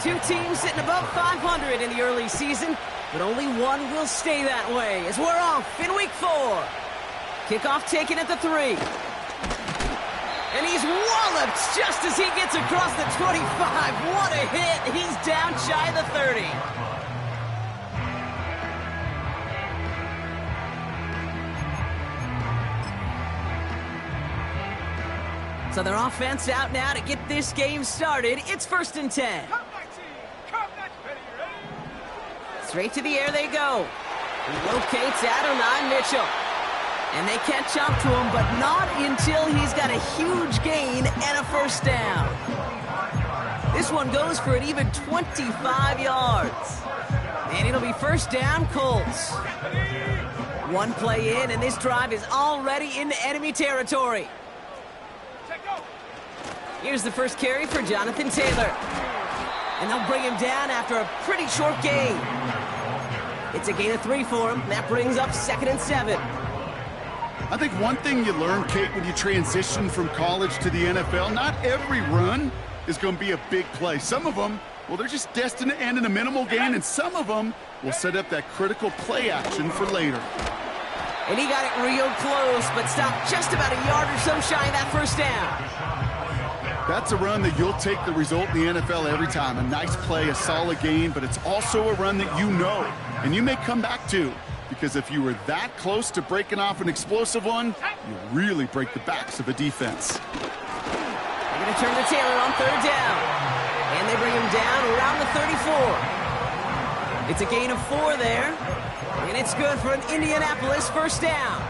Two teams sitting above 500 in the early season, but only one will stay that way as we're off in week 4. Kickoff taken at the 3. And he's walloped just as he gets across the 25. What a hit. He's down shy of the 30. So their offense out now to get this game started. It's 1st and 10. Straight to the air they go. He locates Adonai Mitchell. And they catch up to him, but not until he's got a huge gain and a first down. This one goes for an even 25 yards. And it'll be first down, Colts. One play in, and this drive is already into enemy territory. Here's the first carry for Jonathan Taylor. And they'll bring him down after a pretty short gain. It's a gain of 3 for him. That brings up 2nd and 7. I think one thing you learn, Kate, when you transition from college to the NFL, not every run is going to be a big play. Some of them, well, they're just destined to end in a minimal gain, and some of them will set up that critical play action for later. And he got it real close, but stopped just about a yard or so shy of that first down. That's a run that you'll take the result in the NFL every time. A nice play, a solid gain, but it's also a run that you know, and you may come back to. Because if you were that close to breaking off an explosive one, you really break the backs of a defense. They're going to turn to Taylor on 3rd down. And they bring him down around the 34. It's a gain of 4 there. And it's good for an Indianapolis first down.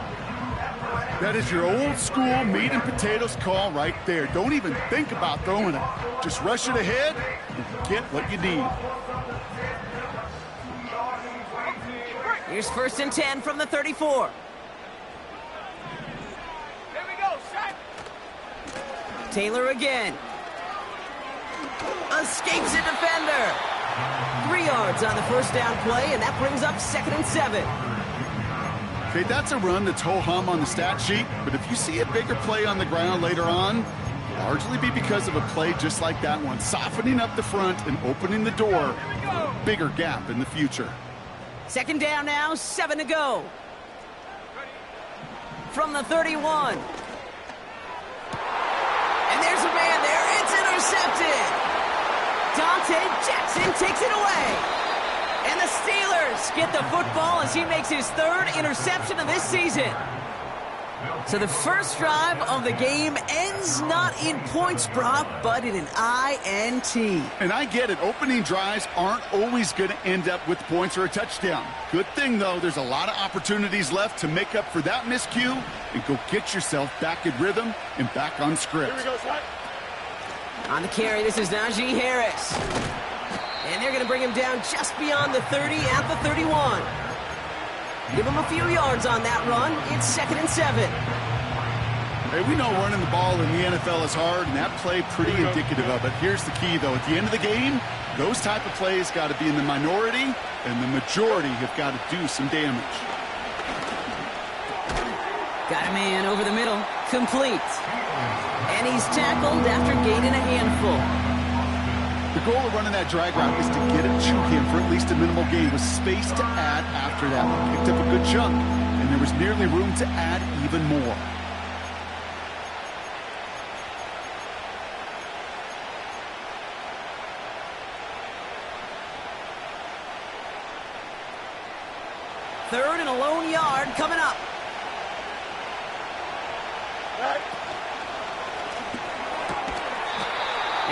That is your old school meat and potatoes call right there. Don't even think about throwing it. Just rush it ahead and get what you need. Here's 1st and 10 from the 34. Here we go, shot. Taylor again. Escapes a defender. 3 yards on the first down play, and that brings up 2nd and 7. Okay, that's a run that's ho-hum on the stat sheet, but if you see a bigger play on the ground later on, it'll largely be because of a play just like that one, softening up the front and opening the door for a bigger gap in the future. 2nd down now, 7 to go. From the 31. And there's a man there. It's intercepted. Dante Jackson takes it away. And the Steelers get the football as he makes his 3rd interception of this season. So the first drive of the game ends not in points, Brock, but in an INT. And I get it. Opening drives aren't always going to end up with points or a touchdown. Good thing, though, there's a lot of opportunities left to make up for that miscue and go get yourself back in rhythm and back on script. Here we go, shot. On the carry, this is Najee Harris. And they're going to bring him down just beyond the 30 at the 31. Give him a few yards on that run. It's 2nd and 7. Hey, we know running the ball in the NFL is hard, and that play pretty indicative of it. Here's the key, though. At the end of the game, those type of plays got to be in the minority, and the majority have got to do some damage. Got a man over the middle. Complete. And he's tackled after gaining a handful. The goal of running that drag route is to get it to him for at least a minimal gain with space to add after that. He picked up a good chunk, and there was nearly room to add even more. Third and a lone yard coming up.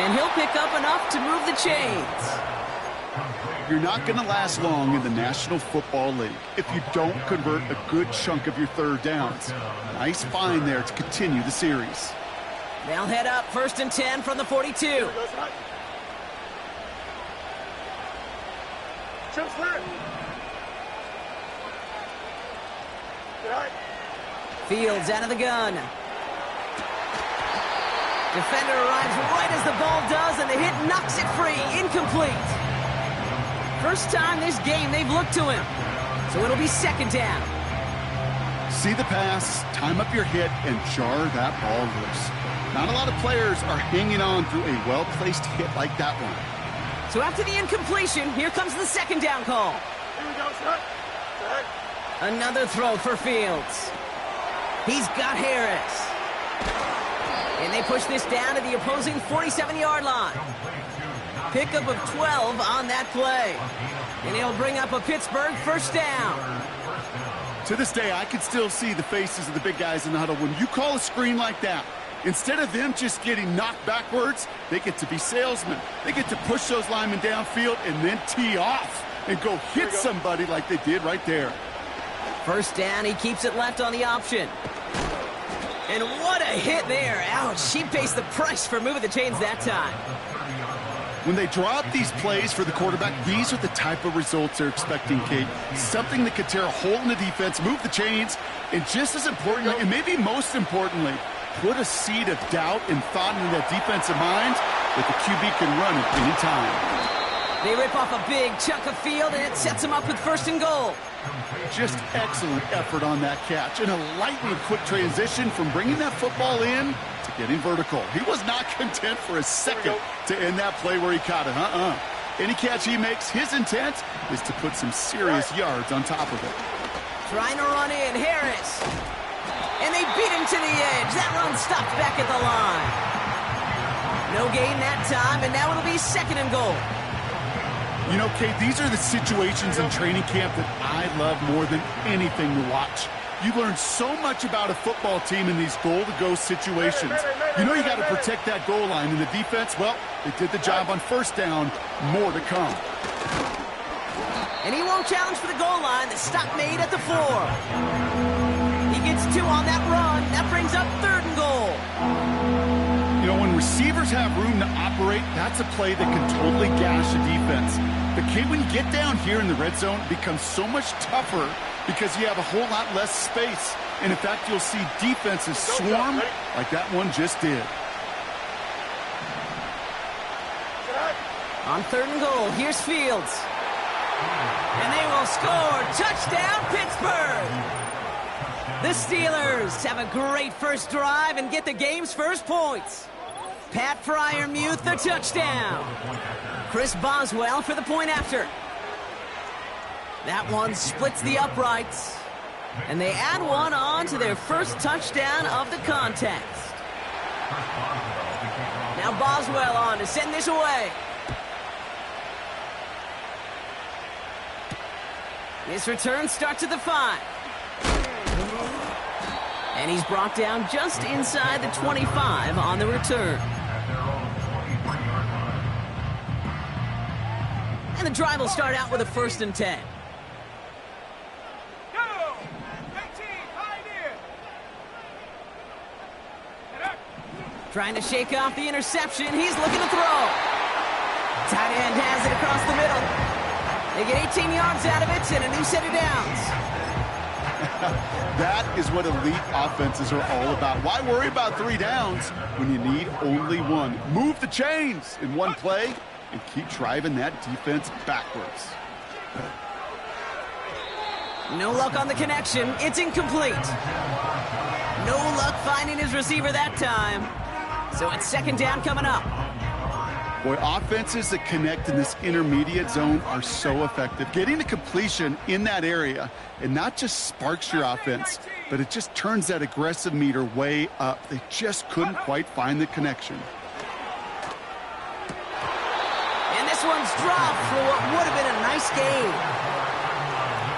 And he'll pick up enough to move the chains. You're not going to last long in the National Football League if you don't convert a good chunk of your 3rd downs. Nice find there to continue the series. They'll head up 1st and 10 from the 42. Fields out of the gun. Defender arrives right as the ball does, and the hit knocks it free. Incomplete. First time this game they've looked to him. So it'll be 2nd down. See the pass, time up your hit, and jar that ball loose. Not a lot of players are hanging on through a well-placed hit like that one. So after the incompletion, here comes the second down call. Here we go, set. Another throw for Fields. He's got Harris. And they push this down to the opposing 47-yard line. Pickup of 12 on that play. And he'll bring up a Pittsburgh first down. To this day, I can still see the faces of the big guys in the huddle. When you call a screen like that, instead of them just getting knocked backwards, they get to be salesmen. They get to push those linemen downfield and then tee off and go hit somebody like they did right there. First down, he keeps it left on the option. And what a hit there. Ouch, he pays the price for moving the chains that time. When they draw up these plays for the quarterback, these are the type of results they're expecting, Kate. Something that could tear a hole in the defense, move the chains, and just as importantly, and maybe most importantly, put a seed of doubt and thought into that defensive mind that the QB can run at any time. They rip off a big chunk of field, and it sets them up with first and goal. Just excellent effort on that catch, and a lightning quick transition from bringing that football in to getting vertical. He was not content for a second to end that play where he caught it. Any catch he makes, his intent is to put some serious yards on top of it. Trying to run in, Harris. And they beat him to the edge. That run stopped back at the line. No gain that time, and now it'll be second and goal. You know, Kate, these are the situations in training camp that I love more than anything to watch. You learn so much about a football team in these goal-to-go situations. You know you got to protect that goal line. And the defense, well, they did the job on first down. More to come. And he won't challenge for the goal line. The stop made at the 4. He gets 2 on that run. That brings up third and goal. You know, when receivers have room to operate, that's a play that can totally gash a defense. But, Kate, when you get down here in the red zone, it becomes so much tougher because you have a whole lot less space. And, in fact, you'll see defenses swarm like that one just did. On third and goal, here's Fields. And they will score. Touchdown, Pittsburgh! The Steelers have a great first drive and get the game's first points. Pat Fryermuth, the touchdown. Chris Boswell for the point after. That one splits the uprights. And they add one on to their first touchdown of the contest. Now Boswell on to send this away. This return starts at the 5. And he's brought down just inside the 25 on the return. And the drive will start out with a 1st and 10. Go! 19, pioneer! Trying to shake off the interception. He's looking to throw. Tight end has it across the middle. They get 18 yards out of it and a new set of downs. That is what elite offenses are all about. Why worry about 3 downs when you need only 1? Move the chains in one play and keep driving that defense backwards. No luck on the connection. It's incomplete. No luck finding his receiver that time. So it's second down coming up. Boy, offenses that connect in this intermediate zone are so effective. Getting the completion in that area, and not just sparks your offense, but it just turns that aggressive meter way up. They just couldn't quite find the connection. And this one's dropped for what would have been a nice game.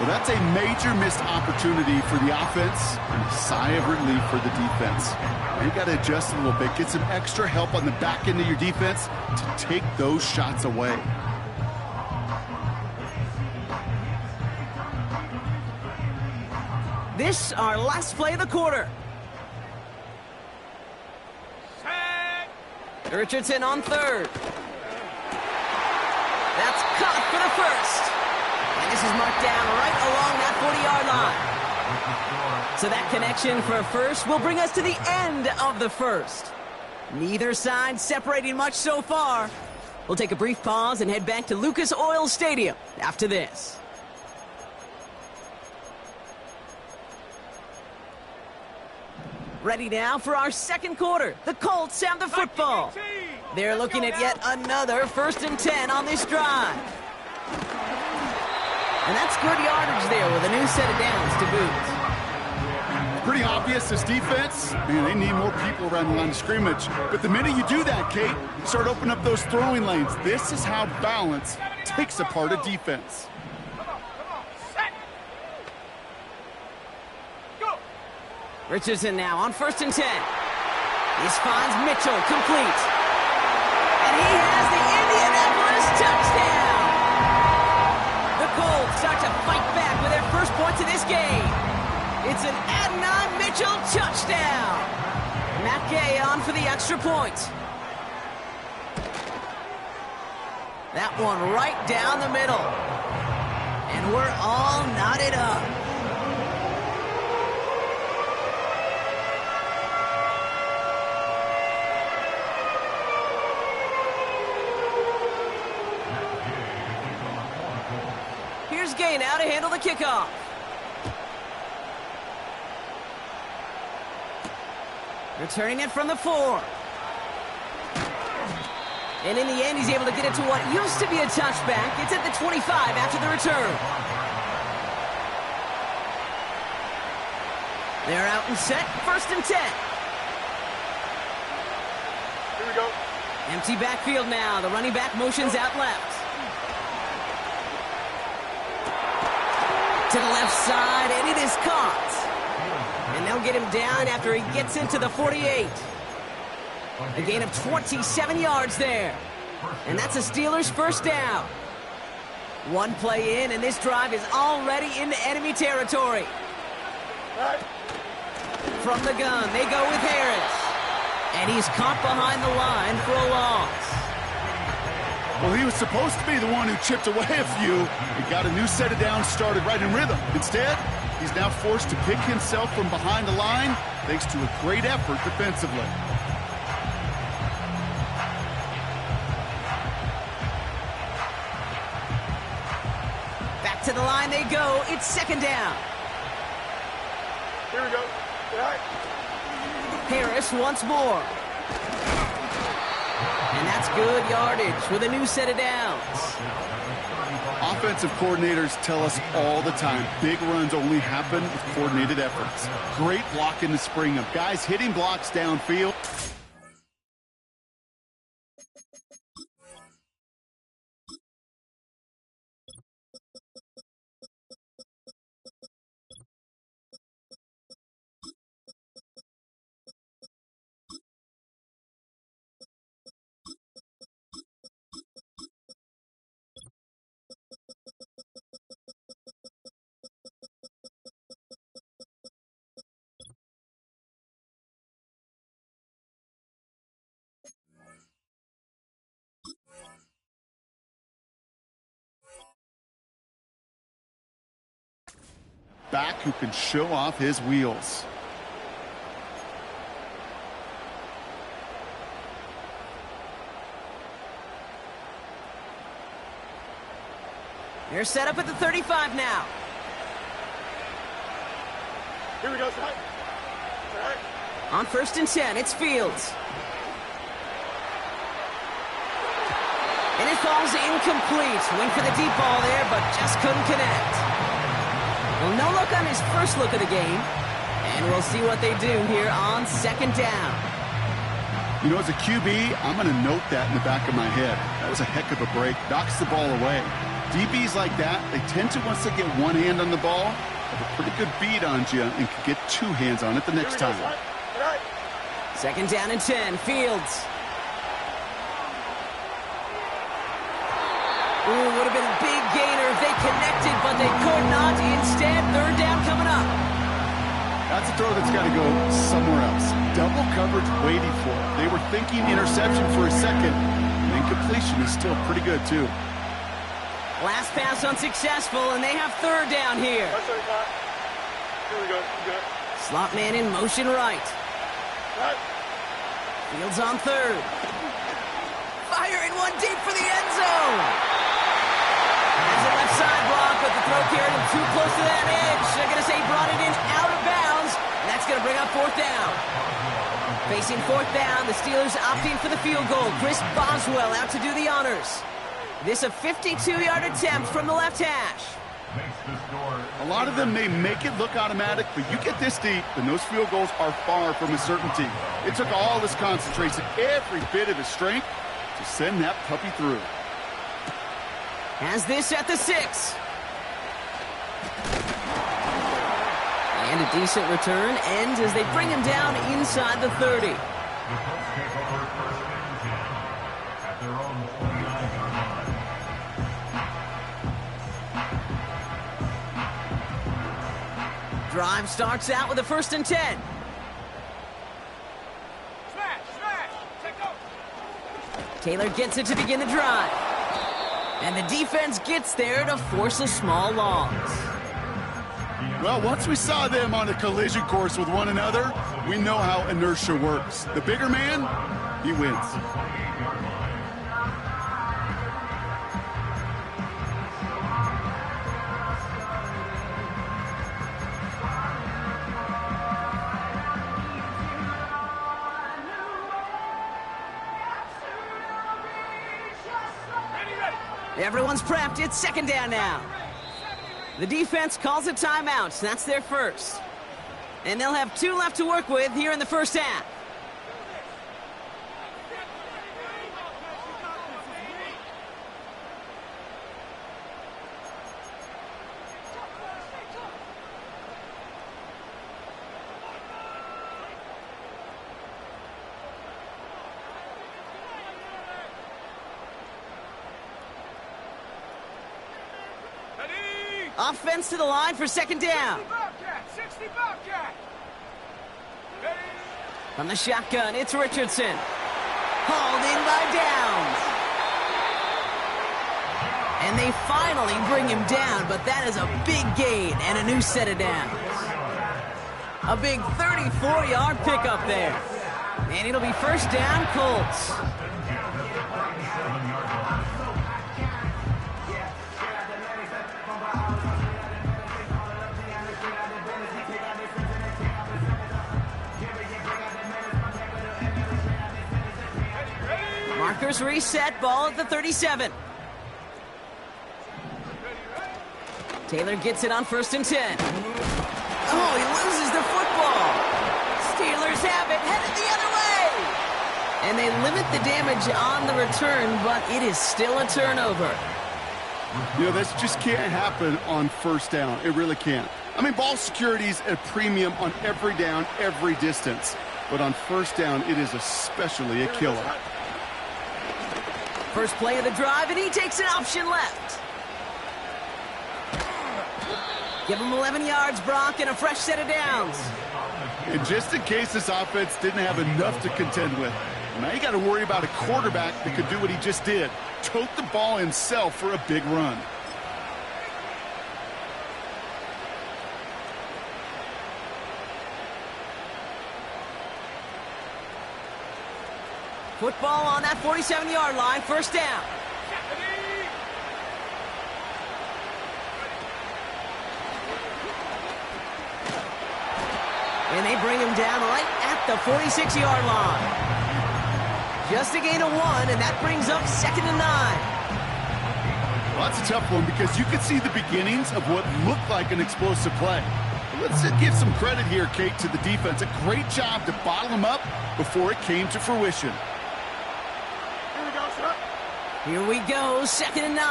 Well, that's a major missed opportunity for the offense and a sigh of relief for the defense. Now you got to adjust a little bit, get some extra help on the back end of your defense to take those shots away. This our last play of the quarter. Set! Richardson on third. That's caught for the first. And this is marked down right along that 40-yard line. So that connection for a first will bring us to the end of the first. Neither side separating much so far. We'll take a brief pause and head back to Lucas Oil Stadium after this. Ready now for our second quarter. The Colts have the football. They're looking at yet another 1st and 10 on this drive. And that's good yardage there with a new set of downs to boot. Pretty obvious, this defense, man, they need more people around the line of scrimmage. But the minute you do that, Kate, you start opening up those throwing lanes. This is how balance takes apart a defense. Richardson now on 1st and 10. This finds Mitchell complete. And he has the Indianapolis touchdown. The Colts start to fight back with their first points of this game. It's an Adnan Mitchell touchdown. Matt Gay on for the extra point. That one right down the middle. And we're all knotted up. Here's Gay now to handle the kickoff. Returning it from the 4. And in the end, he's able to get it to what used to be a touchback. It's at the 25 after the return. They're out and set. 1st and 10. Here we go. Empty backfield now. The running back motions out left. To the left side, and it is caught. And they'll get him down after he gets into the 48. A gain of 27 yards there. And that's a Steelers' first down. One play in, and this drive is already into enemy territory. From the gun, they go with Harris. And he's caught behind the line for a loss. Well, he was supposed to be the one who chipped away a few and got a new set of downs started right in rhythm. Instead, he's now forced to pick himself from behind the line thanks to a great effort defensively. Back to the line they go. It's 2nd down. Here we go. Harris once more. And that's good yardage with a new set of downs. Offensive coordinators tell us all the time, big runs only happen with coordinated efforts. Great block in the spring of guys hitting blocks downfield. Back who can show off his wheels. They're set up at the 35 now. Here we go, son. All right. On 1st and 10, it's Fields. And it falls incomplete. Went for the deep ball there, but just couldn't connect. Well, no look on his first look of the game. And we'll see what they do here on 2nd down. You know, as a QB, I'm going to note that in the back of my head. That was a heck of a break. Knocks the ball away. DBs like that, they tend to, once they get one hand on the ball, have a pretty good beat on you and can get 2 hands on it the next time. 2nd down and 10, Fields. Ooh, would have been a big gainer if they connected, but they could not. Instead, 3rd down coming up. That's a throw that's got to go somewhere else. Double coverage waiting for it. They were thinking interception for a second, and then completion is still pretty good, too. Last pass unsuccessful, and they have 3rd down here. Here we go. Slot man in motion right. Fields on 3rd. Firing one deep for the end zone. Has a left side block, but the throw carried him too close to that edge. They're going to say he brought it in out of bounds. And that That's going to bring up fourth down. Facing fourth down, the Steelers opting for the field goal. Chris Boswell out to do the honors. This a 52-yard attempt from the left hash. A lot of them may make it look automatic, but you get this deep, and those field goals are far from a certainty. It took all his concentration, every bit of his strength, to send that puppy through. Has this at the 6. And a decent return ends as they bring him down inside the 30. Drive starts out with a 1st and 10. Taylor gets it to begin the drive. And the defense gets there to force a small loss. Well, once we saw them on a collision course with one another, we know how inertia works. The bigger man, he wins. Everyone's prepped. It's 2nd down now. The defense calls a timeout. That's their first. And they'll have 2 left to work with here in the first half. Offense to the line for 2nd down. 60 Bobcat. From the shotgun, it's Richardson. Hauled in by Downs. And they finally bring him down, but that is a big gain and a new set of downs. A big 34-yard pickup there. And it'll be 1st down, Colts. Markers reset, ball at the 37. Taylor gets it on 1st and 10. Oh, he loses the football. Steelers have it, headed the other way. And they limit the damage on the return, but it is still a turnover. You know, this just can't happen on 1st down. It really can't. I mean, ball security's a premium on every down, every distance. But on 1st down, it is especially a killer. First play of the drive, and he takes an option left. Give him 11 yards, Brock, and a fresh set of downs. And just in case this offense didn't have enough to contend with, now you got to worry about a quarterback that could do what he just did. Tote the ball himself for a big run. Football on that 47-yard line, 1st down. And they bring him down right at the 46-yard line. Just a gain of 1, and that brings up 2nd and 9. Well, that's a tough one because you could see the beginnings of what looked like an explosive play. Let's give some credit here, Kate, to the defense. A great job to bottle him up before it came to fruition. Here we go, 2nd and 9.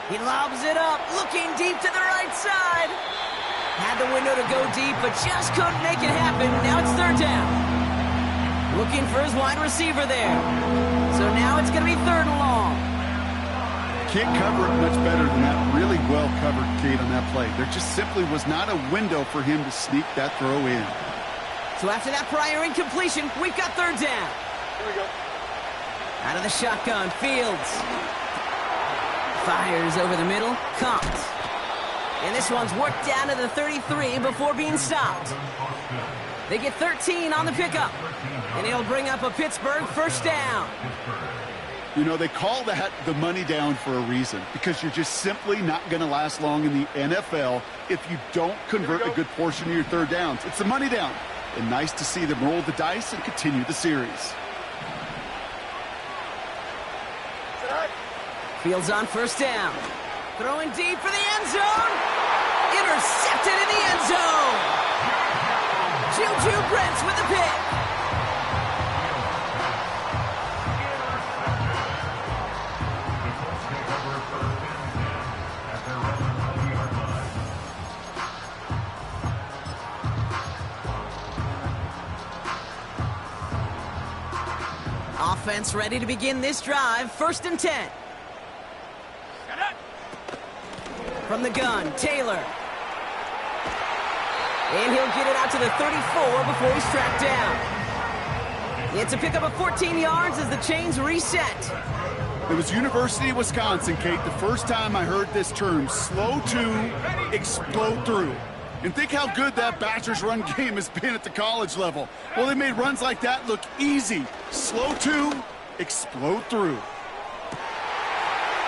He lobs it up, looking deep to the right side. Had the window to go deep, but just couldn't make it happen. Now it's 3rd down. Looking for his wide receiver there. So now it's going to be 3rd and long. Can't cover it much better than that. Really well covered, Kate, on that play. There just simply was not a window for him to sneak that throw in. So after that prior incompletion, we've got 3rd down. Here we go. Out of the shotgun, Fields. Fires over the middle, caught. And this one's worked down to the 33 before being stopped. They get 13 on the pickup. And it'll bring up a Pittsburgh 1st down. You know, they call that the money down for a reason, because you're just simply not going to last long in the NFL if you don't convert a good portion of your third downs. It's the money down. And nice to see them roll the dice and continue the series. Fields on first down. Throwing deep for the end zone. Intercepted in the end zone. Juju Brents with the pick. Offense ready to begin this drive. 1st and 10. From the gun, Taylor. And he'll get it out to the 34 before he's tracked down. It's a pickup of 14 yards as the chains reset. It was University of Wisconsin, Kate, the first time I heard this term, slow to explode through. And think how good that Badgers run game has been at the college level. Well, they made runs like that look easy. Slow to explode through.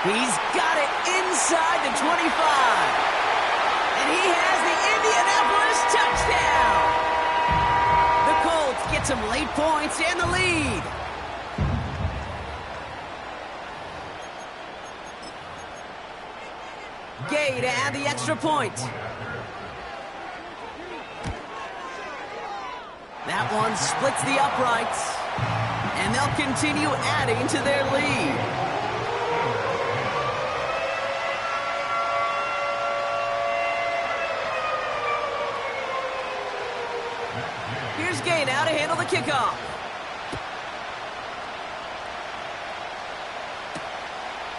He's got it inside the 25. And he has the Indianapolis touchdown. The Colts get some late points and the lead. Gay to add the extra point. That one splits the uprights. And they'll continue adding to their lead. Here's Gay now to handle the kickoff.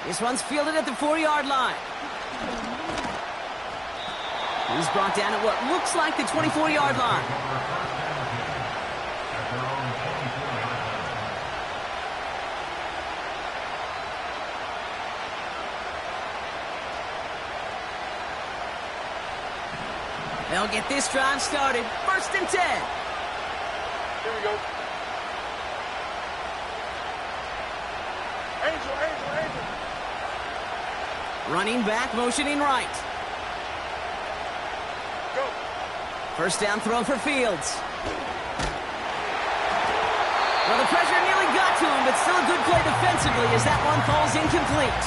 This one's fielded at the 4-yard line. He's brought down at what looks like the 24-yard line. They'll get this drive started. 1st and 10. Here we go. Angel. Running back, motioning right. Go. First down throw for Fields. Well, the pressure nearly got to him, but still a good play defensively as that one falls incomplete.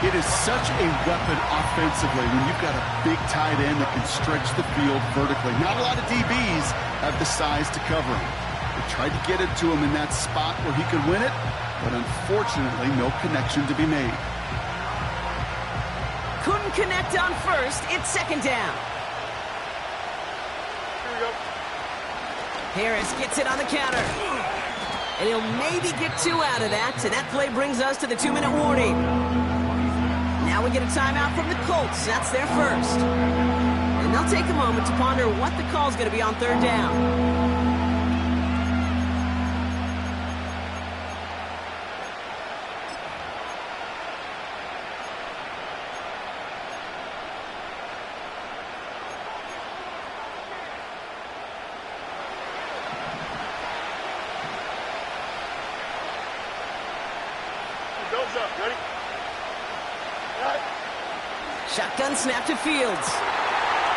It is such a weapon offensively when you've got a big tight end that can stretch the field vertically. Not a lot of DBs have the size to cover him. They tried to get it to him in that spot where he could win it, but unfortunately, no connection to be made. Couldn't connect on first. It's 2nd down. Here we go. Harris gets it on the counter. And he'll maybe get 2 out of that. So that play brings us to the 2-minute warning. Now we get a timeout from the Colts. That's their first. And they'll take a moment to ponder what the call's going to be on 3rd down. Goes up. Ready? Shotgun snap to Fields.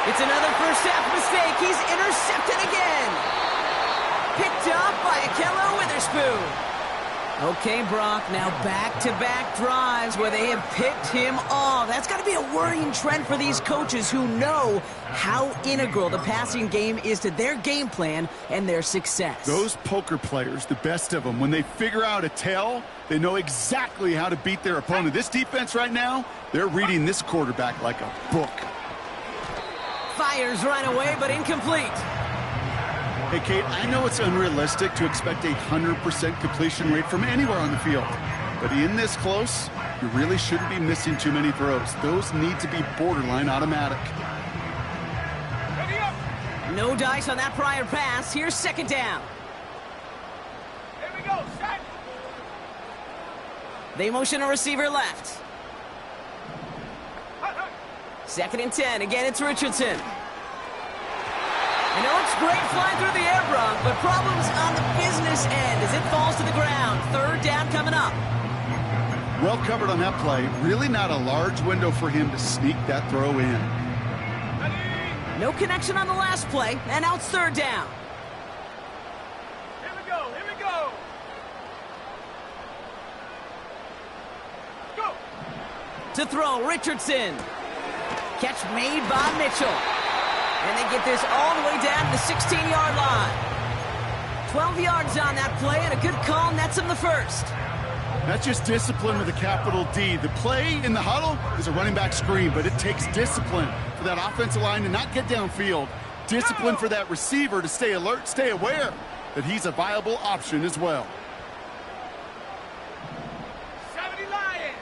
It's another first half mistake. He's intercepted again. Picked up by Akello Witherspoon. Okay, Brock, now back-to-back drives where they have picked him off. That's got to be a worrying trend for these coaches who know how integral the passing game is to their game plan and their success. Those poker players, the best of them, when they figure out a tell, they know exactly how to beat their opponent. This defense right now, they're reading this quarterback like a book. Fires right away, but incomplete. Hey, Kate, I know it's unrealistic to expect a 100% completion rate from anywhere on the field. But in this close, you really shouldn't be missing too many throws. Those need to be borderline automatic. Ready up. No dice on that prior pass. Here's 2nd down. Here we go. Set. They motion a receiver left. 2nd and 10. Again, it's Richardson. And it looks great flying through the air, Brock, but problems on the business end as it falls to the ground. third down coming up. Well covered on that play. Really not a large window for him to sneak that throw in. No connection on the last play, and now it's third down. Here we go, here we go. Go. To throw, Richardson. Catch made by Mitchell. And they get this all the way down to the 16-yard line. 12 yards on that play, and a good call nets him the first. That's just discipline with a capital D. The play in the huddle is a running back screen, but it takes discipline for that offensive line to not get downfield. Discipline for that receiver to stay alert, stay aware that he's a viable option as well. 70 Lions.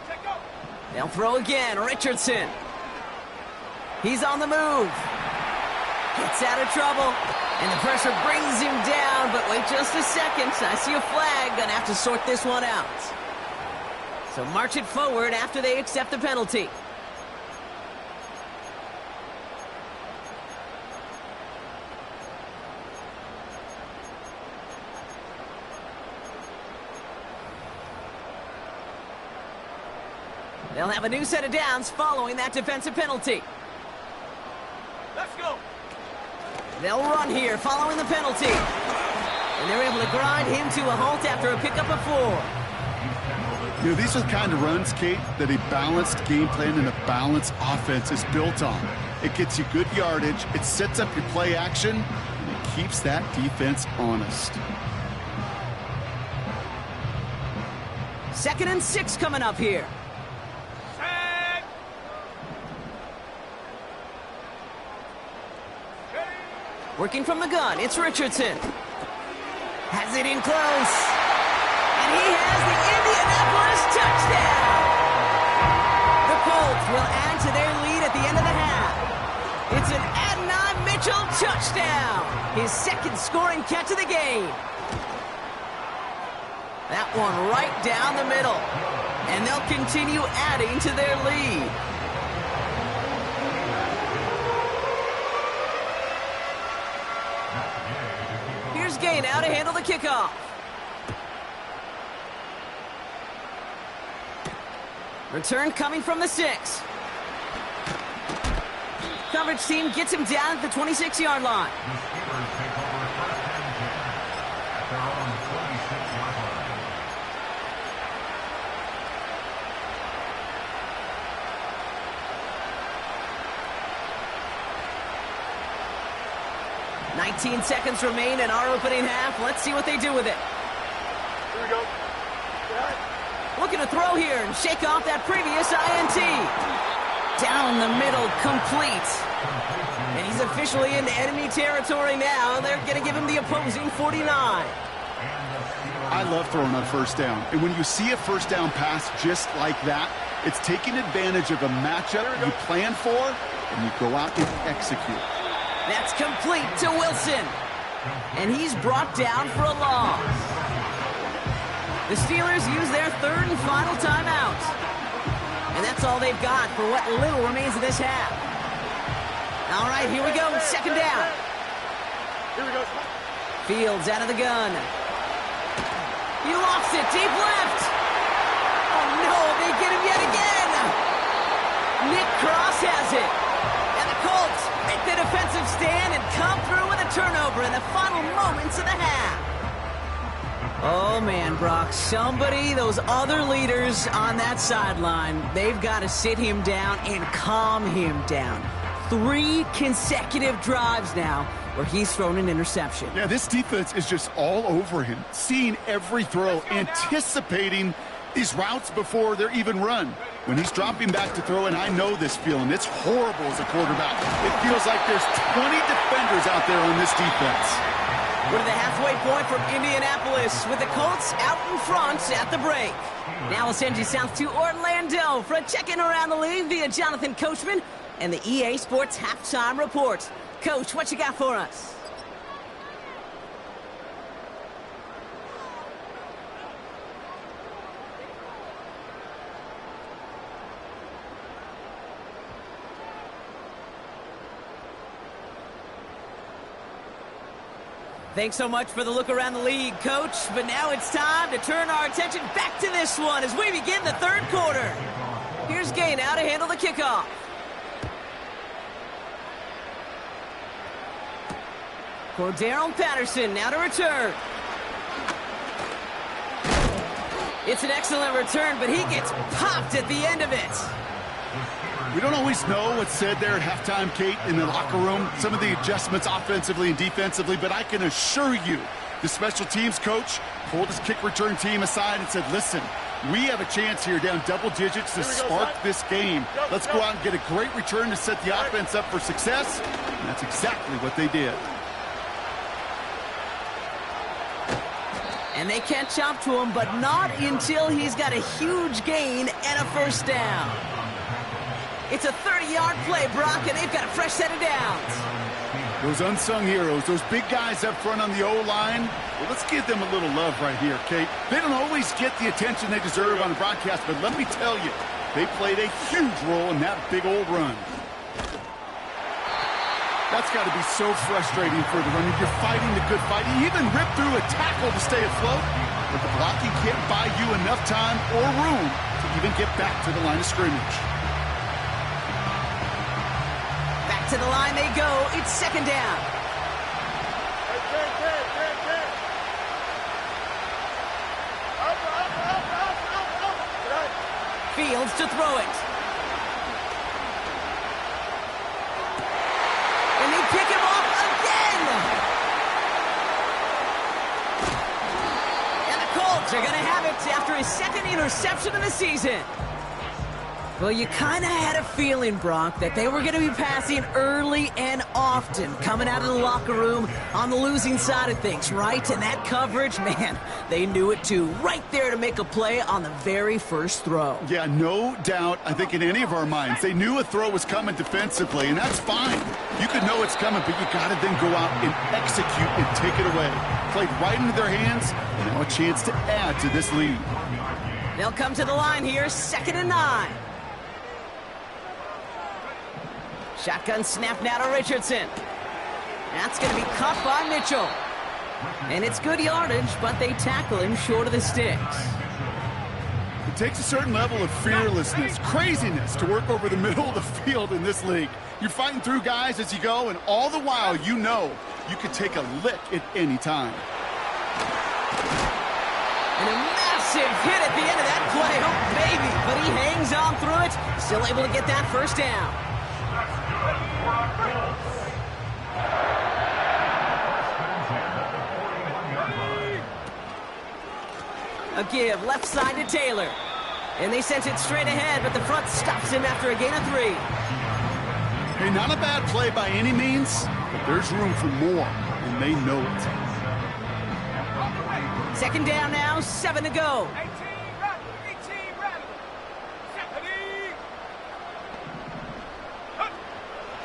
Check go. They'll throw again, Richardson. He's on the move. Gets out of trouble. And the pressure brings him down, but wait just a second. I see a flag. Gonna have to sort this one out. So march it forward after they accept the penalty. They'll have a new set of downs following that defensive penalty. Let's go. They'll run here following the penalty. And they're able to grind him to a halt after a pickup of 4. You know, these are the kind of runs, Kate, that a balanced game plan and a balanced offense is built on. It gets you good yardage, it sets up your play action, and it keeps that defense honest. 2nd and 6 coming up here. Set. Working from the gun, it's Richardson. Has it in close. And he has the Indianapolis touchdown. The Colts will add to their lead at the end of the half. It's an Adonai Mitchell touchdown. His 2nd scoring catch of the game. That one right down the middle. And they'll continue adding to their lead. Here's Gay now to handle the kickoff. Return coming from the 6. Coverage team gets him down at the 26-yard line. 19 seconds remain in our opening half. Let's see what they do with it. Here we go. Looking to throw here and shake off that previous INT. Down the middle, complete. And he's officially into enemy territory now. They're going to give him the opposing 49. I love throwing on first down. And when you see a first down pass just like that, it's taking advantage of a matchup you plan for, and you go out and execute. That's complete to Wilson. And he's brought down for a loss. The Steelers use their 3rd and final timeout. And that's all they've got for what little remains of this half. All right, here we go. 2nd down. Here we go. Fields out of the gun. He lost it. Deep left. Oh, no. They get him yet again. Nick Cross has it. And the Colts make the defensive stand and come through with a turnover in the final moments of the half. Oh, man, Brock, those other leaders on that sideline, they've got to sit him down and calm him down. 3 consecutive drives now where he's thrown an interception. Yeah, this defense is just all over him, seeing every throw, anticipating these routes before they're even run. When he's dropping back to throw, and I know this feeling, it's horrible as a quarterback. It feels like there's 20 defenders out there on this defense. We're to the halfway point from Indianapolis with the Colts out in front at the break. Now we'll send you south to Orlando for a check-in around the league via Jonathan Coachman and the EA Sports Halftime Report. Coach, what you got for us? Thanks so much for the look around the league, Coach. But now it's time to turn our attention back to this one as we begin the third quarter. Here's Gay now to handle the kickoff. Cordero Patterson now to return. It's an excellent return, but he gets popped at the end of it. We don't always know what's said there at halftime, Kate, in the locker room. Some of the adjustments offensively and defensively, but I can assure you the special teams coach pulled his kick return team aside and said, listen, we have a chance here down double digits to spark this game. Let's go out and get a great return to set the offense up for success. And that's exactly what they did. And they catch up to him, but not until he's got a huge gain and a first down. It's a 30-yard play, Brock, and they've got a fresh set of downs. Those unsung heroes, those big guys up front on the O-line, well, let's give them a little love right here, Kate. They don't always get the attention they deserve on the broadcast, but let me tell you, they played a huge role in that big old run. That's got to be so frustrating for the runner. You're fighting the good fight. You even rip through a tackle to stay afloat, but the blocking can't buy you enough time or room to even get back to the line of scrimmage. Back to the line they go. It's second down. Fields to throw it. And they pick him off again. And the Colts are going to have it after his second interception of the season. Well, you kind of had a feeling, Brock, that they were going to be passing early and often coming out of the locker room on the losing side of things, right? And that coverage, man, they knew it too. Right there to make a play on the very first throw. Yeah, no doubt, I think in any of our minds, they knew a throw was coming defensively, and that's fine. You could know it's coming, but you got to then go out and execute and take it away. Played right into their hands, and now a chance to add to this lead. They'll come to the line here, 2nd and 9. Shotgun snap now to Richardson. That's going to be caught by Mitchell. And it's good yardage, but they tackle him short of the sticks. It takes a certain level of fearlessness, craziness to work over the middle of the field in this league. You're fighting through guys as you go, and all the while you know you could take a lick at any time. And a massive hit at the end of that play. Oh, baby. But he hangs on through it. Still able to get that first down. A give left side to Taylor. And they sent it straight ahead, but the front stops him after a gain of 3. Hey, not a bad play by any means, but there's room for more, and they know it. 2nd down now, 7 to go. 18 rattle.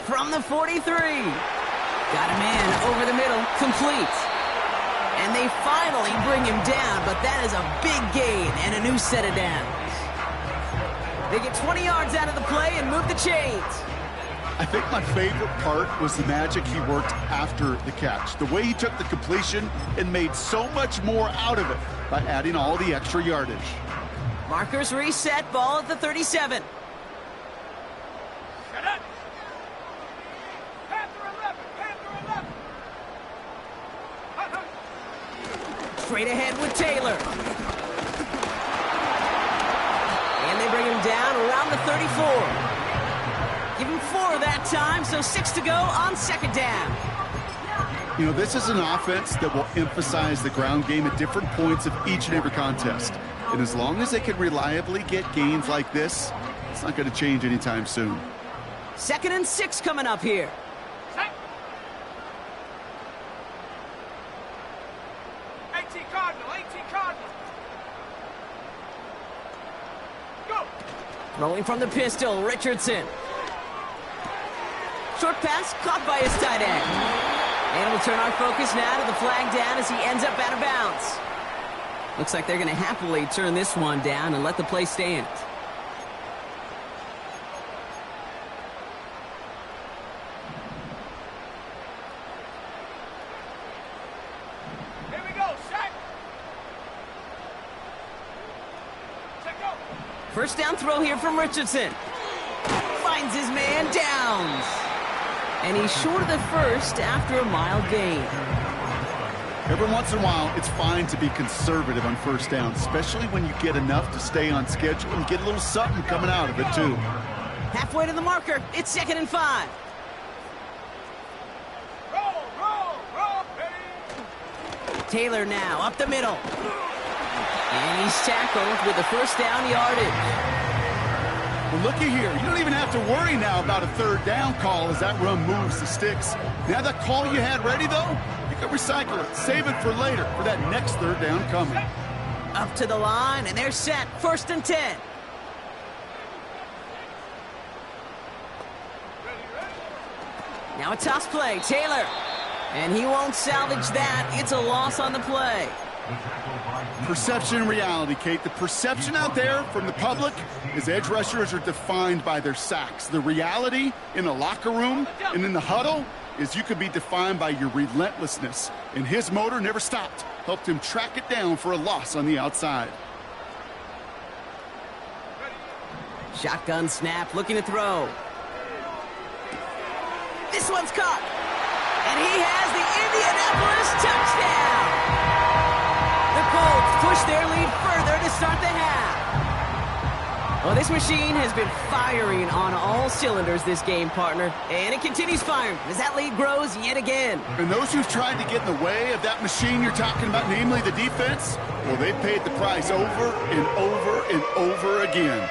From the 43. Got him in over the middle, complete. And they finally bring him down, but that is a big gain and a new set of downs. They get 20 yards out of the play and move the chains. I think my favorite part was the magic he worked after the catch. The way he took the completion and made so much more out of it by adding all the extra yardage. Markers reset, ball at the 37. Shut up. Panther 11. Straight ahead with Taylor. And they bring him down around the 34. Give him 4 that time, so 6 to go on 2nd down. You know, this is an offense that will emphasize the ground game at different points of each and every contest. And as long as they can reliably get gains like this, it's not going to change anytime soon. 2nd and 6 coming up here. 18 Cardinal. Go. Rolling from the pistol, Richardson. Short pass caught by his tight end. And we'll turn our focus now to the flag down as he ends up out of bounds. Looks like they're going to happily turn this one down and let the play stand. First down throw here from Richardson. Finds his man, Downs. And he's short of the first after a mile gain. Every once in a while, it's fine to be conservative on first down, especially when you get enough to stay on schedule and get a little something coming out of it, too. Halfway to the marker. It's 2nd and 5. Roll. Taylor now up the middle. And he's tackled with the first down yardage. Well, looky here. You don't even have to worry now about a third down call as that run moves the sticks. Now that call you had ready, though, you can recycle it. Save it for later for that next third down coming. Up to the line, and they're set. 1st and 10. Now a toss play. Taylor. And he won't salvage that. It's a loss on the play. Perception and reality, Kate. The perception out there from the public is edge rushers are defined by their sacks. The reality in the locker room and in the huddle is you could be defined by your relentlessness. And his motor never stopped. Helped him track it down for a loss on the outside. Shotgun snap, looking to throw. This one's caught. And he has the Indianapolis touchdown. The Colts push their lead further to start the half. Well, this machine has been firing on all cylinders this game, partner. And it continues firing as that lead grows yet again. And those who've tried to get in the way of that machine you're talking about, namely the defense, well, they paid the price over and over and over again.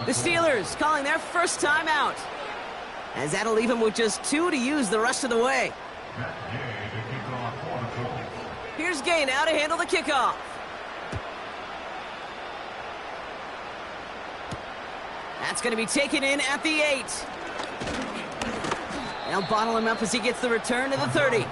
The Steelers calling their first time out, as that'll leave them with just 2 to use the rest of the way. Here's Gay now to handle the kickoff. That's going to be taken in at the 8. They'll bottle him up as he gets the return to the 30.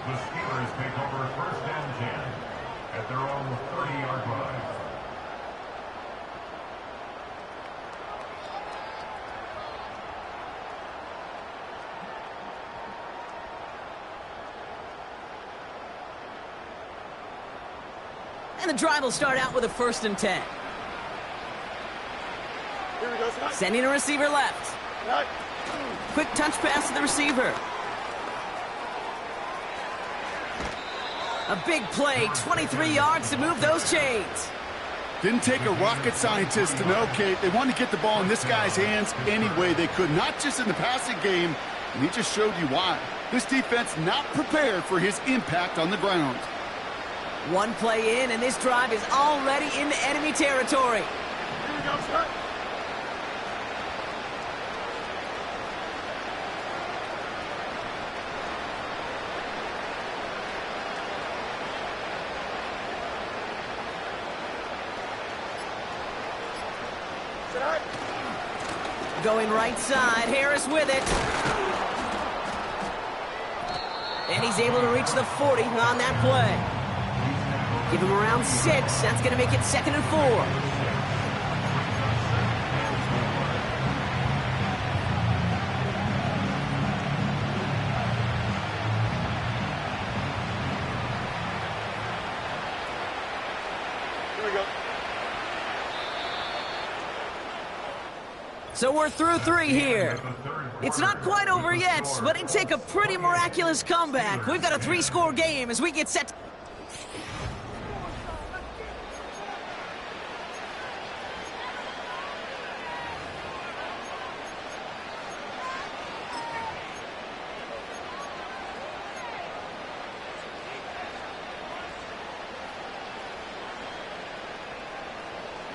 The Steelers take over 1st and 10 at their own 30-yard line. And the drive will start out with a 1st and 10. Here we go, son. Sending a receiver left. Right. Quick touch pass to the receiver. A big play, 23 yards to move those chains. Didn't take a rocket scientist to know, Kate. They wanted to get the ball in this guy's hands any way they could, not just in the passing game, and he just showed you why. This defense not prepared for his impact on the ground. One play in, and this drive is already into enemy territory. Here we go, son. Going right side, Harris with it. And he's able to reach the 40 on that play. Give him around 6. That's going to make it 2nd and 4. So we're through 3 here. It's not quite over yet, but it'd take a pretty miraculous comeback. We've got a 3-score game as we get set.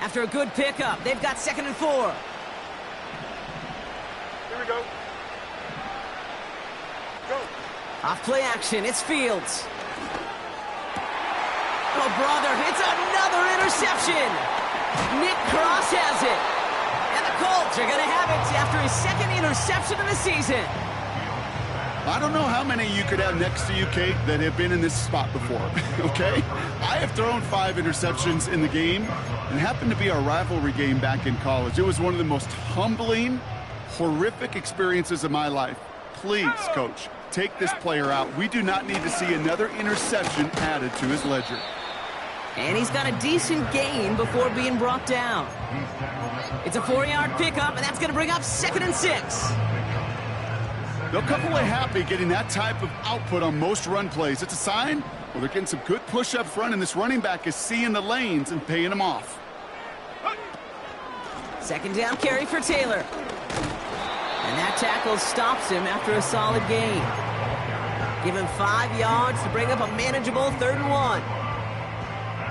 After a good pickup, they've got 2nd and 4. Here we go. Go. Off play action, it's Fields. Oh, brother, it's another interception. Nick Cross has it. And the Colts are going to have it after his second interception of the season. I don't know how many you could have next to you, Kate, that have been in this spot before, okay? I have thrown 5 interceptions in the game, and it happened to be our rivalry game back in college. It was one of the most humbling, horrific experiences of my life. Please, Coach, take this player out. We do not need to see another interception added to his ledger. And he's got a decent gain before being brought down. It's a 4-yard pickup, and that's going to bring up 2nd and 6. They'll come away happy getting that type of output on most run plays. It's a sign, well, they're getting some good push up front, and this running back is seeing the lanes and paying them off. 2nd down carry for Taylor. And that tackle stops him after a solid gain. Give him 5 yards to bring up a manageable 3rd and 1.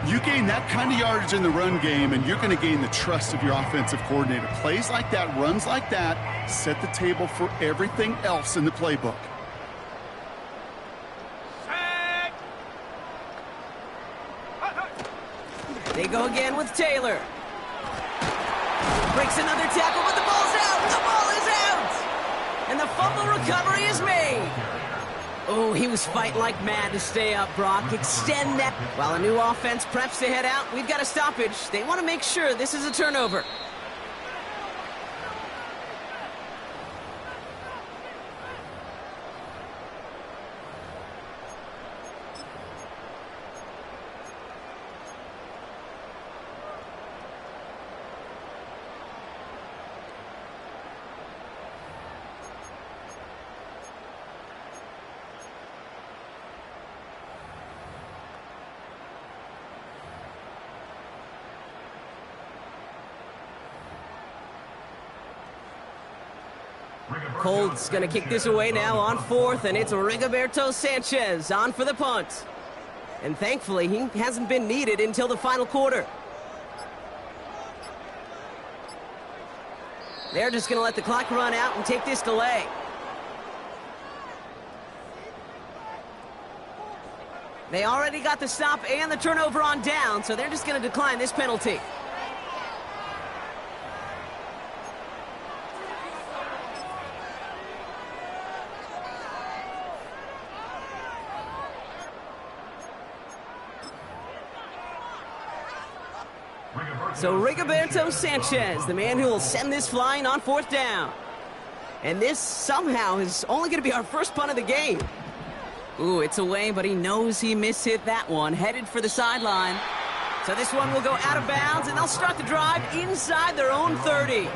You gain that kind of yardage in the run game, and you're going to gain the trust of your offensive coordinator. Plays like that, runs like that, set the table for everything else in the playbook. They go again with Taylor. Breaks another tackle, but the ball's out. The ball is out. And the fumble recovery is made. Oh, he was fighting like mad to stay up, Brock. Extend that. While a new offense preps to head out, we've got a stoppage. They want to make sure this is a turnover. Colts going to kick this away now on 4th, and it's Rigoberto Sanchez on for the punt. And thankfully, he hasn't been needed until the final quarter. They're just going to let the clock run out and take this delay. They already got the stop and the turnover on down, so they're just going to decline this penalty. So Rigoberto Sanchez, the man who will send this flying on 4th down. And this somehow is only going to be our first punt of the game. Ooh, it's away, but he knows he mishit that one. Headed for the sideline. So this one will go out of bounds, and they'll start the drive inside their own 30.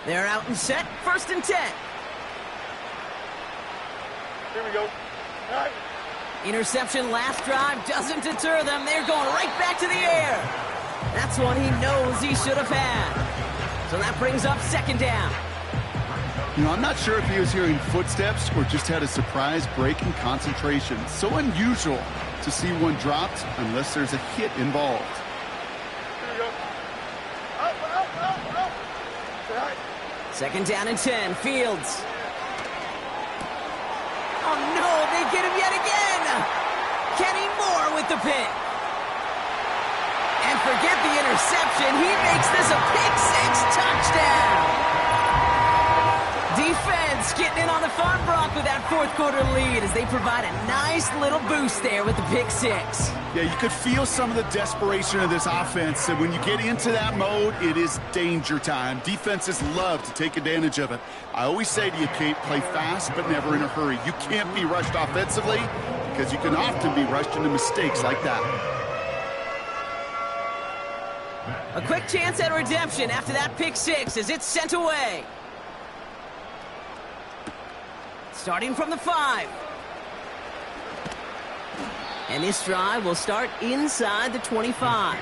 They're out and set. 1st and 10. Here we go. All right. Interception last drive doesn't deter them. They're going right back to the air. That's one he knows he should have had. So that brings up 2nd down. You know, I'm not sure if he was hearing footsteps or just had a surprise break in concentration. So unusual to see one dropped unless there's a hit involved. Here we go. Up. All right. 2nd down and 10. Fields. Oh, no, they get him yet again. Kenny Moore with the pick. And forget the interception. He makes this a pick-6 touchdown. Defense getting in on the fun, Brock, with that 4th quarter lead as they provide a nice little boost there with the pick-6. Yeah, you could feel some of the desperation of this offense, and when you get into that mode, it is danger time. Defenses love to take advantage of it. I always say to you, Kate, play fast but never in a hurry. You can't be rushed offensively because you can often be rushed into mistakes like that. A quick chance at redemption after that pick-6 as it's sent away. Starting from the 5. And this drive will start inside the 25.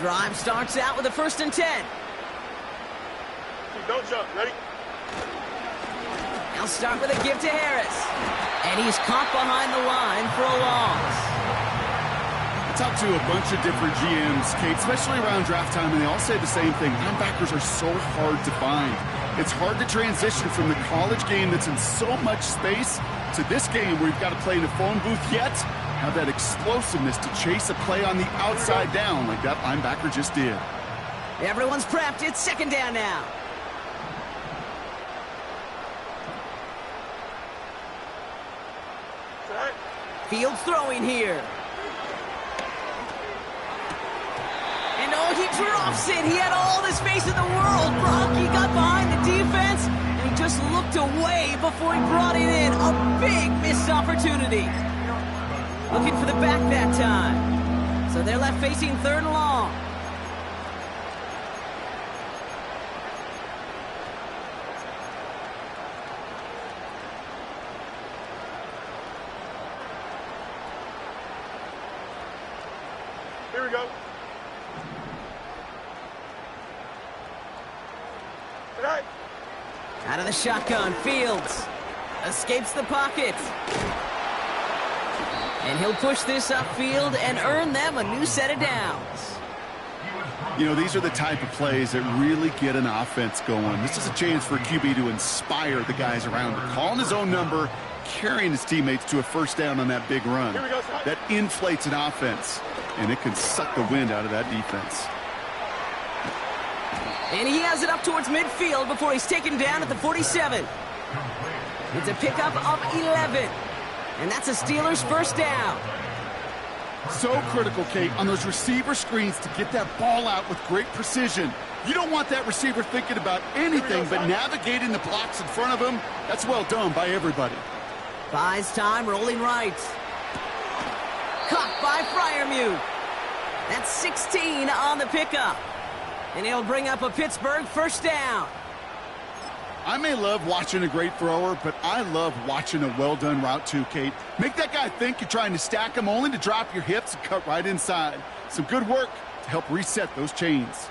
Drive starts out with a 1st and 10. Don't jump. Ready? They'll start with a give to Harris. And he's caught behind the line for a loss. I talked to a bunch of different GMs, Kate, especially around draft time, and they all say the same thing. Linebackers are so hard to find. It's hard to transition from the college game that's in so much space to this game where you've got to play in a phone booth, yet have that explosiveness to chase a play on the outside down like that linebacker just did. Everyone's prepped. It's 2nd down now. Fields throwing here. And oh, he drops it. He had all the space in the world. Brock, he got behind the defense, and he just looked away before he brought it in. A big missed opportunity. Looking for the back that time. So they're left facing 3rd and long. Here we go. Tonight. Out of the shotgun, Fields escapes the pocket. And he'll push this upfield and earn them a new set of downs. You know, these are the type of plays that really get an offense going. This is a chance for a QB to inspire the guys around him. Calling his own number, carrying his teammates to a 1st down on that big run. That inflates an offense, and it can suck the wind out of that defense. And he has it up towards midfield before he's taken down at the 47. It's a pickup of 11. And that's a Steelers 1st down. So critical, Kate, on those receiver screens to get that ball out with great precision. You don't want that receiver thinking about anything but navigating the blocks in front of him. That's well done by everybody. Buys time, rolling right. Caught by Freiermuth. That's 16 on the pickup. And he'll bring up a Pittsburgh 1st down. I may love watching a great thrower, but I love watching a well-done route too, Kate. Make that guy think you're trying to stack him only to drop your hips and cut right inside. Some good work to help reset those chains.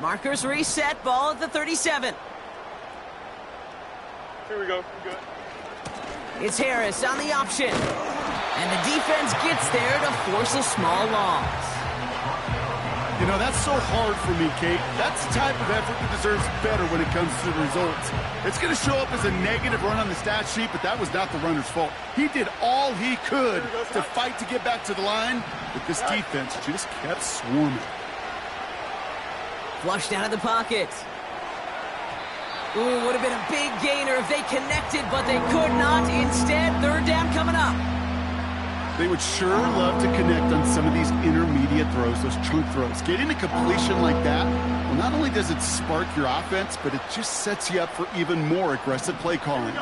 Markers reset, ball at the 37. Here we go. Good. It's Harris on the option. And the defense gets there to force a small loss. You know, that's so hard for me, Kate. That's the type of effort that deserves better when it comes to the results. It's going to show up as a negative run on the stat sheet, but that was not the runner's fault. He did all he could to fight to get back to the line, but this defense just kept swarming. Flushed out of the pocket. Ooh, would have been a big gainer if they connected, but they could not. Instead, 3rd down coming up. They would sure love to connect on some of these intermediate throws, those chunk throws. Getting a completion like that, well, not only does it spark your offense, but it just sets you up for even more aggressive play calling.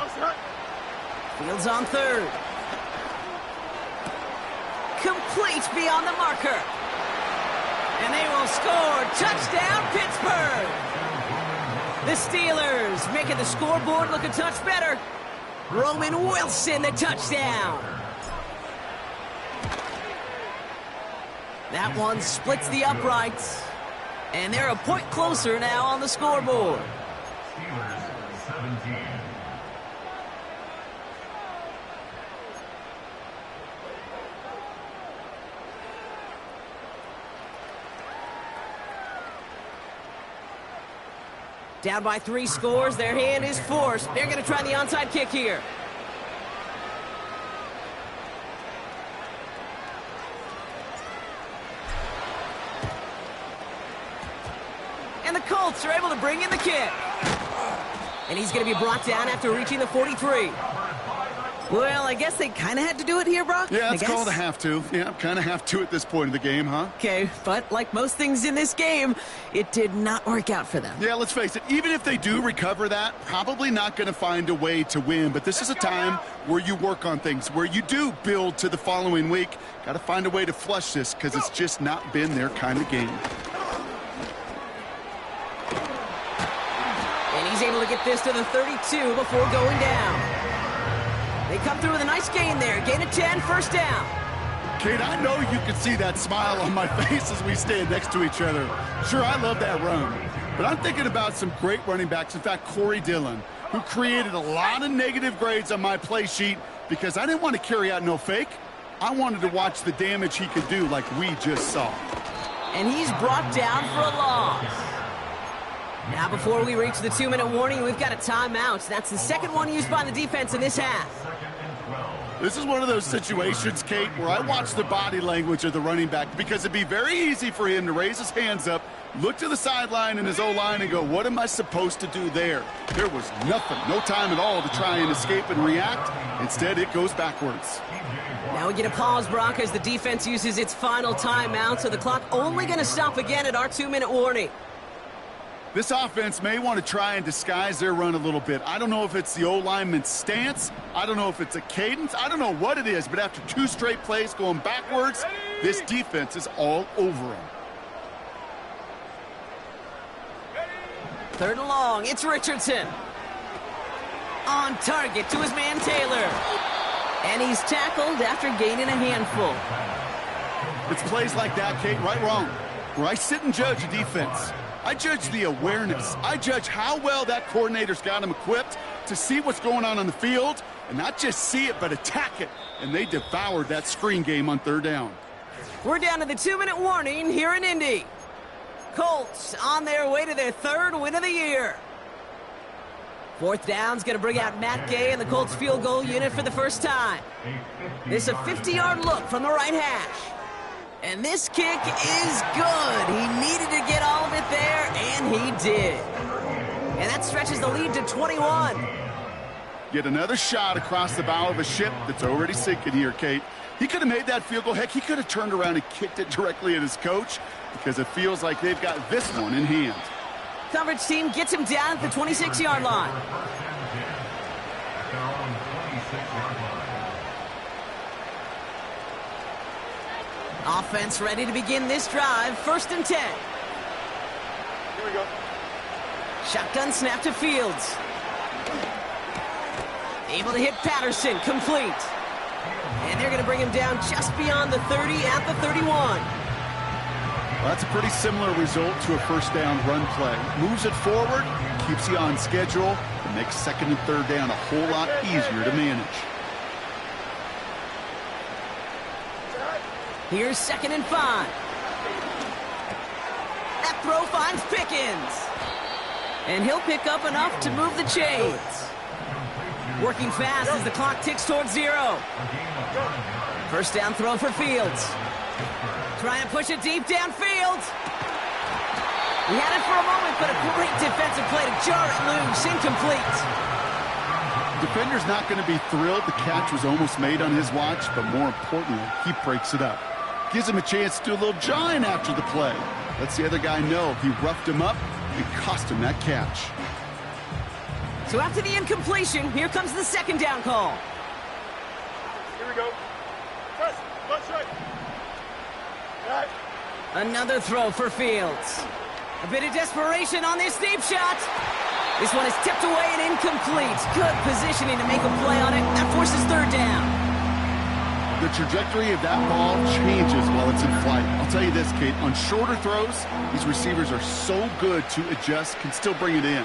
Fields on 3rd. Complete beyond the marker. And they will score. Touchdown, Pittsburgh. The Steelers making the scoreboard look a touch better. Roman Wilson, the touchdown. That one splits the uprights. And they're a point closer now on the scoreboard. Steelers 17. Down by 3 scores, their hand is forced. They're going to try the onside kick here. And the Colts are able to bring in the kick. And he's going to be brought down after reaching the 43. Well, I guess they kind of had to do it here, Brock. Yeah, it's called a have to. Yeah, kind of have to at this point of the game, huh? Okay, but like most things in this game, it did not work out for them. Yeah, let's face it, even if they do recover that, probably not going to find a way to win. But this is a time where you work on things, where you do build to the following week. Got to find a way to flush this because it's just not been their kind of game. And he's able to get this to the 32 before going down. They come through with a nice gain there. Gain of 10, first down. Kate, I know you can see that smile on my face as we stand next to each other. Sure, I love that run. But I'm thinking about some great running backs. In fact, Corey Dillon, who created a lot of negative grades on my play sheet because I didn't want to carry out no fake. I wanted to watch the damage he could do like we just saw. And he's brought down for a loss. Now, before we reach the 2-minute warning, we've got a timeout. That's the second one used by the defense in this half. This is one of those situations, Kate, where I watch the body language of the running back because it'd be very easy for him to raise his hands up, look to the sideline in his O-line and go, what am I supposed to do there? There was nothing, no time at all to try and escape and react. Instead, it goes backwards. Now we get a pause, Brock, as the defense uses its final timeout, so the clock only going to stop again at our 2-minute warning. This offense may want to try and disguise their run a little bit. I don't know if it's the O-lineman's stance. I don't know if it's a cadence. I don't know what it is, but after 2 straight plays going backwards, this defense is all over them. 3rd and long, it's Richardson. On target to his man Taylor. And he's tackled after gaining a handful. It's plays like that, Kate, right, wrong, where I sit and judge a defense. I judge the awareness. I judge how well that coordinator's got him equipped to see what's going on the field, and not just see it, but attack it. And they devoured that screen game on 3rd down. We're down to the 2-minute warning here in Indy. Colts on their way to their 3rd win of the year. 4th down's going to bring out Matt Gay and the Colts field goal unit for the first time. This is a 50-yard look from the right hash. And this kick is good. He needed to get all of it there, and he did. And that stretches the lead to 21. Yet another shot across the bow of a ship that's already sinking here, Kate. He could have made that field goal. Heck, he could have turned around and kicked it directly at his coach because it feels like they've got this one in hand. Coverage team gets him down at the 26-yard line. Offense ready to begin this drive. 1st and 10. Here we go. Shotgun snap to Fields. Able to hit Patterson. Complete. And they're going to bring him down just beyond the 30 at the 31. Well, that's a pretty similar result to a 1st down run play. Moves it forward, keeps you on schedule, and makes 2nd and 3rd down a whole lot easier to manage. Here's 2nd and 5. That throw finds Pickens. And he'll pick up enough to move the chains. Working fast as the clock ticks towards 0. 1st down throw for Fields. Trying to push it deep downfield. He had it for a moment, but a great defensive play to jar it loose. Incomplete. Defender's not going to be thrilled the catch was almost made on his watch, but more importantly, he breaks it up. Gives him a chance to do a little jawing after the play. Lets the other guy know he roughed him up and cost him that catch. So after the incompletion, here comes the 2nd down call. Here we go. Press. Left side. Right. Another throw for Fields. A bit of desperation on this deep shot. This one is tipped away and incomplete. Good positioning to make a play on it. That forces 3rd down. The trajectory of that ball changes while it's in flight. I'll tell you this, Kate, on shorter throws, these receivers are so good to adjust, can still bring it in.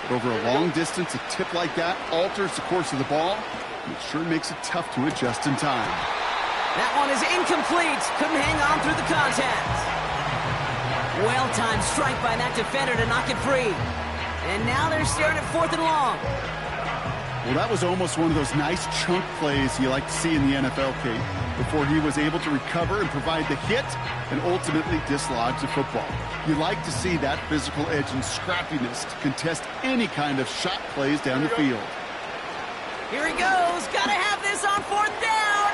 But over a long distance, a tip like that alters the course of the ball, and it sure makes it tough to adjust in time. That one is incomplete. Couldn't hang on through the contact. Well-timed strike by that defender to knock it free. And now they're staring at 4th and long. Well, that was almost one of those nice chunk plays you like to see in the NFL, Kate, before he was able to recover and provide the hit and ultimately dislodge the football. You like to see that physical edge and scrappiness to contest any kind of shot plays down the field. Here he goes. Got to have this on 4th down.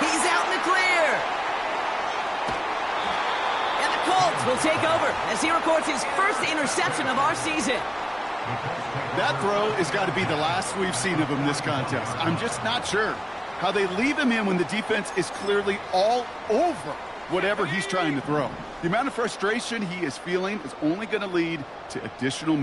He's out in the clear. And the Colts will take over as he records his first interception of our season. That throw has got to be the last we've seen of him this contest. I'm just not sure how they leave him in when the defense is clearly all over whatever he's trying to throw. The amount of frustration he is feeling is only going to lead to additional